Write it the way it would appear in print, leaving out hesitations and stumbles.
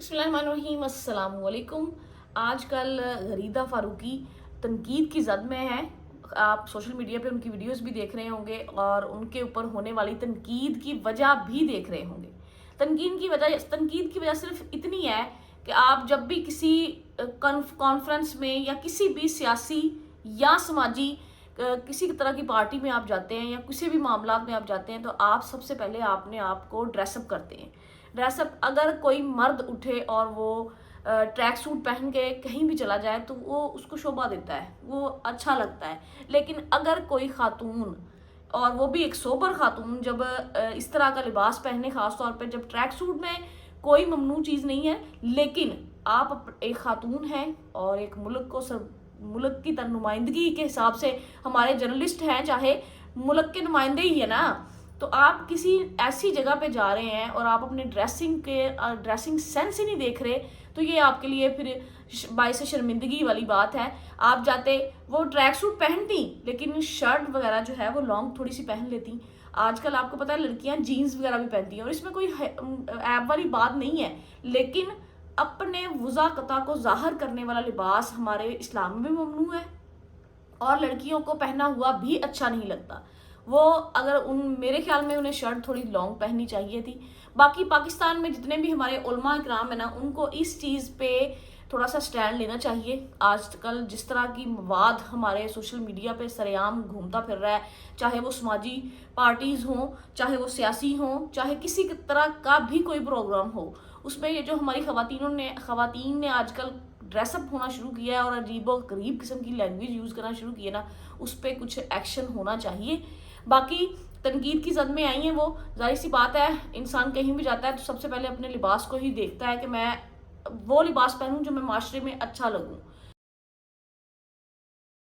बिस्मिल्लाहिर्रहमानिर्रहीम, अस्सलाम वालेकुम। आजकल गरीदा फ़ारूकी तनकीद की ज़द में है। आप सोशल मीडिया पे उनकी वीडियोस भी देख रहे होंगे और उनके ऊपर होने वाली तनकीद की वजह भी देख रहे होंगे। तनकीद की वजह सिर्फ इतनी है कि आप जब भी किसी कॉन्फ्रेंस में या किसी भी सियासी या समाजी किसी तरह की पार्टी में आप जाते हैं या किसी भी मामला में आप जाते हैं तो आप सबसे पहले आपने आप को ड्रेसअप करते हैं। ड्रेसअप अगर कोई मर्द उठे और वो ट्रैक सूट पहन के कहीं भी चला जाए तो वो उसको शोभा देता है, वो अच्छा लगता है। लेकिन अगर कोई खातून, और वो भी एक सोबर खातून, जब इस तरह का लिबास पहने, खास तौर पे जब ट्रैक सूट में कोई ममनू चीज़ नहीं है, लेकिन आप एक खातून हैं और एक मुल्क की नुमाइंदगी के हिसाब से हमारे जर्नलिस्ट हैं, चाहे मुल्क के नुमाइंदे ही है ना, तो आप किसी ऐसी जगह पे जा रहे हैं और आप अपने ड्रेसिंग सेंस ही नहीं देख रहे, तो ये आपके लिए फिर बाइस शर्मिंदगी वाली बात है। आप जाते, वो ट्रैक सूट पहनती लेकिन शर्ट वगैरह जो है वो लॉन्ग थोड़ी सी पहन लेती। आजकल आपको पता है लड़कियां जीन्स वगैरह भी पहनती हैं और इसमें कोई ऐब वाली बात नहीं है, लेकिन अपने वज़ाकता को जाहिर करने वाला लिबास हमारे इस्लाम में भी ममनू है और लड़कियों को पहना हुआ भी अच्छा नहीं लगता। वो अगर मेरे ख्याल में उन्हें शर्ट थोड़ी लॉन्ग पहननी चाहिए थी। बाकी पाकिस्तान में जितने भी हमारे उलमा इकराम है ना, उनको इस चीज़ पे थोड़ा सा स्टैंड लेना चाहिए। आजकल जिस तरह की मवाद हमारे सोशल मीडिया पे सरेआम घूमता फिर रहा है, चाहे वो समाजी पार्टीज़ हों, चाहे वो सियासी हों, चाहे किसी तरह का भी कोई प्रोग्राम हो, उसमें ये जो हमारी ख़वातीन ने आजकल ड्रेसअप होना शुरू किया है और अजीब और गरीब किस्म की लैंग्वेज यूज़ करना शुरू किया ना, उस पर कुछ एक्शन होना चाहिए। बाकी तनकीद की जद में आई हैं वो, जाहिर सी बात है, इंसान कहीं भी जाता है तो सबसे पहले अपने लिबास को ही देखता है कि मैं वो लिबास पहनूं जो मैं माशरे में अच्छा लगूं।